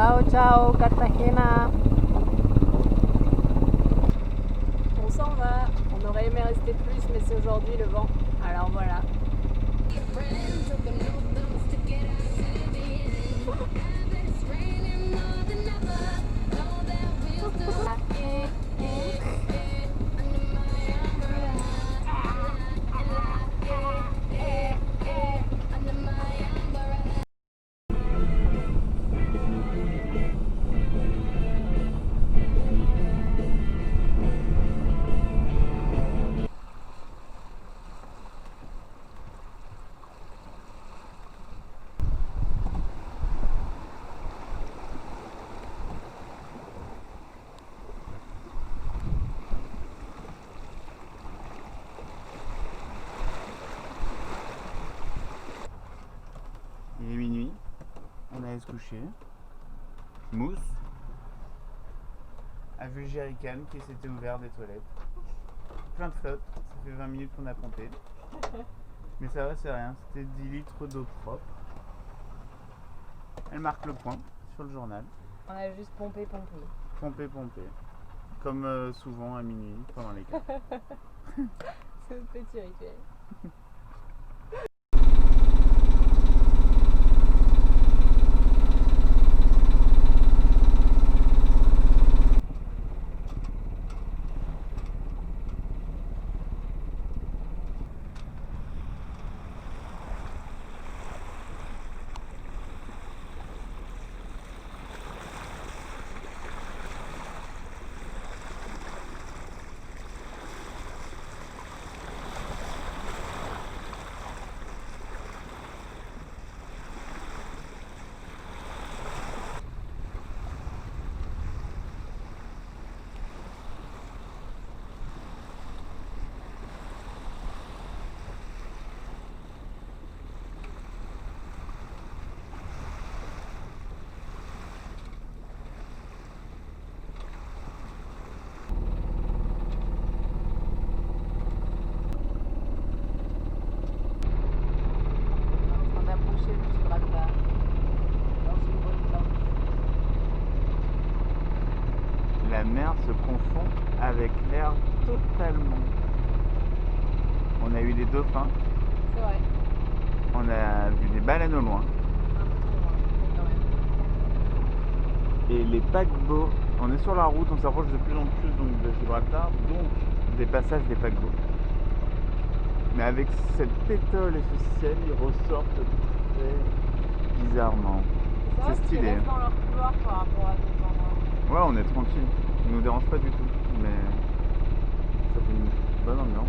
Ciao ciao Cartagena. On s'en va. On aurait aimé rester plus, mais c'est aujourd'hui le vent. Alors voilà. Il est minuit, on allait se coucher. Mousse a vu le jerrycan qui s'était ouvert des toilettes. Plein de flotte, ça fait 20 minutes qu'on a pompé. Mais ça va, c'est rien, c'était 10 litres d'eau propre. Elle marque le point sur le journal. On a juste pompé. Pompé. Comme souvent à minuit pendant les cas. C'est un petit rituel. La mer se confond avec l'air totalement. On a eu des dauphins. C'est vrai. On a vu des baleines au loin. Un peu trop loin, mais quand même. Et les paquebots, on est sur la route, on s'approche de plus en plus donc, de Gibraltar, donc des passages des paquebots. Mais avec cette pétole et ce ciel, ils ressortent très bizarrement. C'est stylé. Ils restent dans leur couloir par rapport à d'autres endroits. Ouais, on est tranquille, ils nous dérangent pas du tout, mais ça fait une bonne ambiance.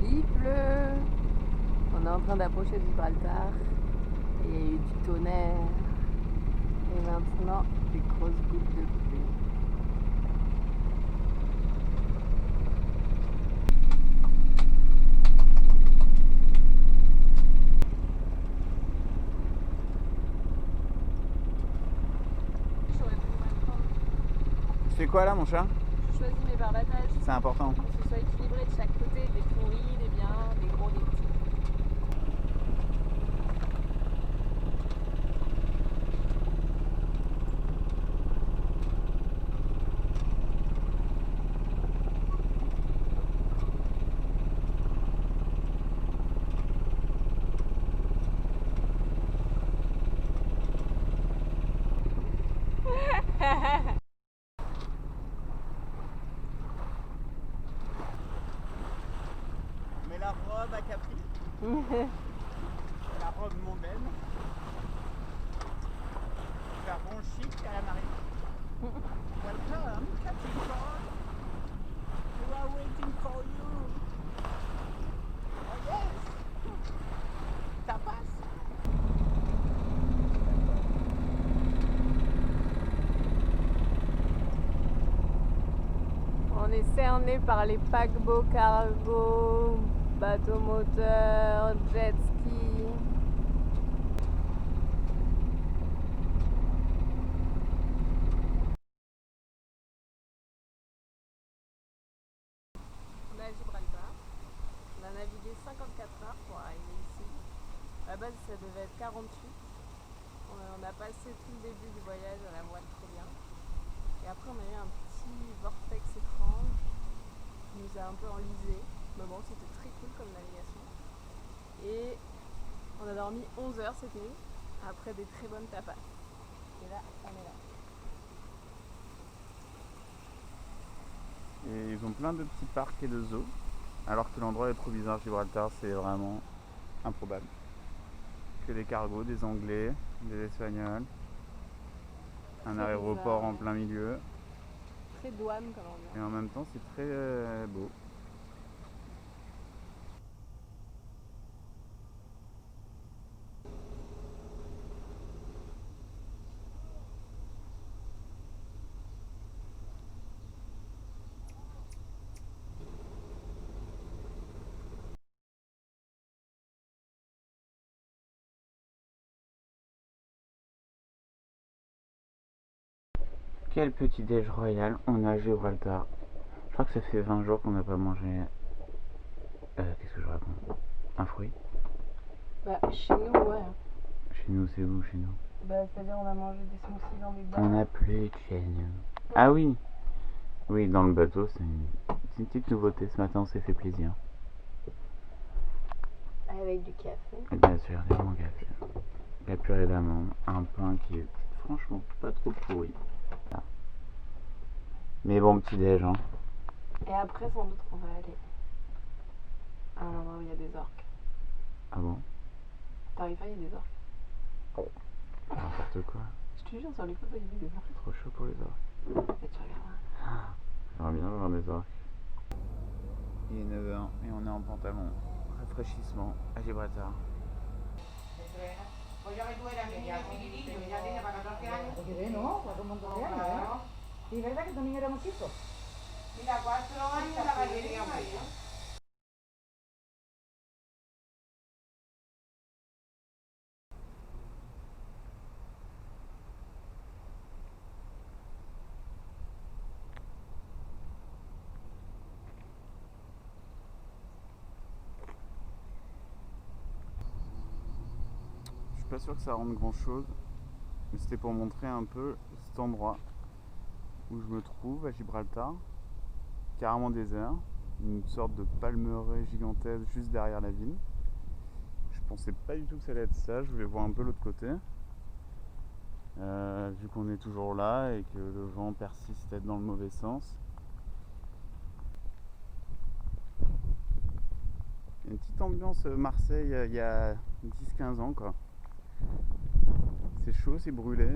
Il pleut. On est en train d'approcher de Gibraltar. Et il y a eu du tonnerre. Et maintenant, des grosses gouttes de pluie. Tu fais quoi là mon chat? Je choisis mes barbatages. C'est important. Pour que ce soit équilibré de chaque côté, des pourris, des biens, des gros, des petits. Mais la robe à Capri, la robe mondaine, faire bon chic à la marine. Welcome, Capricorn. We are waiting for you. Oh yes. Ça passe. On est cerné par les paquebots cargo. bateau moteur, jet ski. On est à Gibraltar. On a navigué 54 heures pour arriver ici. À la base, ça devait être 48. On a passé tout le début du voyage à la voile très bien. Et après, on a eu un petit vortex étrange qui nous a un peu enlisé. Mais bon, c'était très cool comme navigation. Et on a dormi 11 heures cette nuit, après des très bonnes tapas. Et là, on est là. Et ils ont plein de petits parcs et de zoos, alors que l'endroit est trop bizarre. Gibraltar, c'est vraiment improbable. Que des cargos, des Anglais, des Espagnols, un Très aéroport bizarre, en plein milieu. Très douane comme ambiance. Et en même temps, c'est très beau. Quel petit déj royal on a à Gibraltar. Je crois que ça fait 20 jours qu'on n'a pas mangé. Qu'est-ce que je raconte? Un fruit? Bah, chez nous, ouais. Chez nous, c'est où chez nous? Bah, c'est-à-dire, on a mangé des smoothies dans des bars. On n'a plus de chez nous. Ah oui! Oui, dans le bateau, c'est une petite nouveauté. Ce matin, on s'est fait plaisir. Avec du café. Et bien sûr, du bon café. La purée d'amande, un pain qui est franchement pas trop pourri. Voilà. Mais bon, petit déj, hein. Et après, sans doute, on va aller à un endroit où il y a des orques. Ah bon? T'arrives pas, il y a des orques. N'importe quoi. Je te jure, sur les photos, il y a des orques. Trop chaud pour les orques. Mais tu regarderas. J'aimerais bien voir des orques. Il est 9h et on est en pantalon. Rafraîchissement à Gibraltar. Porque no, para un montón de años, ¿eh? Sí, es verdad que tu niño era muy chico. Mira, 4 años la gallería María. Je suis pas sûr que ça rende grand chose, mais c'était pour montrer un peu cet endroit où je me trouve à Gibraltar, carrément désert, une sorte de palmeraie gigantesque juste derrière la ville. Je pensais pas du tout que ça allait être ça, je voulais voir un peu l'autre côté. Vu qu'on est toujours là et que le vent persiste d'être dans le mauvais sens. Il y a une petite ambiance Marseille il y a 10-15 ans quoi. C'est chaud, c'est brûlé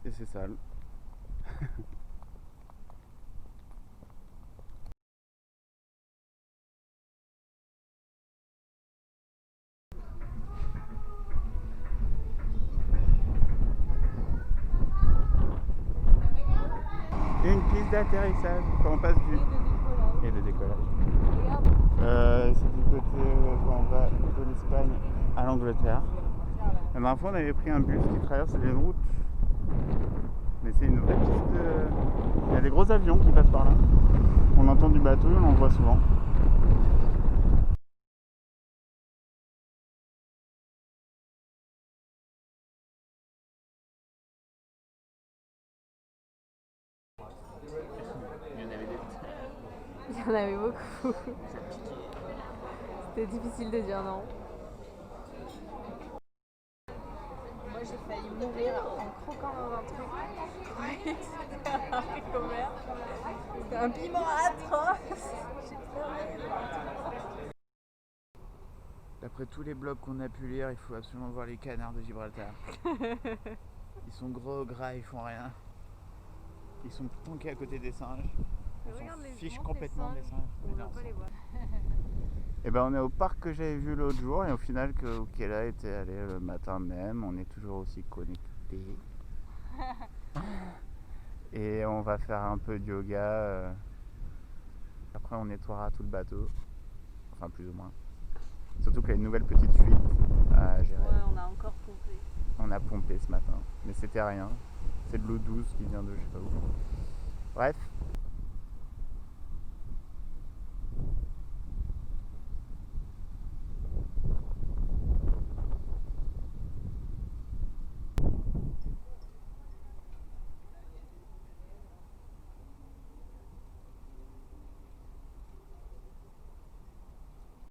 et c'est sale. Une piste d'atterrissage quand on passe du... Et de décollage. Regarde. C'est du côté quand on va de l'Espagne à l'Angleterre. La dernière fois on avait pris un bus qui traverse les routes. Mais c'est une vraie piste de... Il y a des gros avions qui passent par là. On entend du bateau et on en voit souvent. Il y en avait beaucoup. C'était difficile de dire non. Moi j'ai failli mourir en croquant dans un truc. C'était un haricot vert. C'était un piment atroce. J'ai pleuré. D'après tous les blogs qu'on a pu lire, il faut absolument voir les canards de Gibraltar. Ils sont gros, gras, ils font rien. Ils sont tankés à côté des singes. On s'en fiche complètement des singes. On ne peut pas les voir. Et ben on est au parc que j'avais vu l'autre jour et au final que Kela était allé le matin même. On est toujours aussi connectés. Et on va faire un peu de yoga. Après on nettoiera tout le bateau. Enfin enfin plus ou moins. Surtout qu'il y a une nouvelle petite fuite à gérer. Ouais, on a encore pompé. On a pompé ce matin, mais c'était rien. C'est de l'eau douce qui vient de je sais pas où. Bref,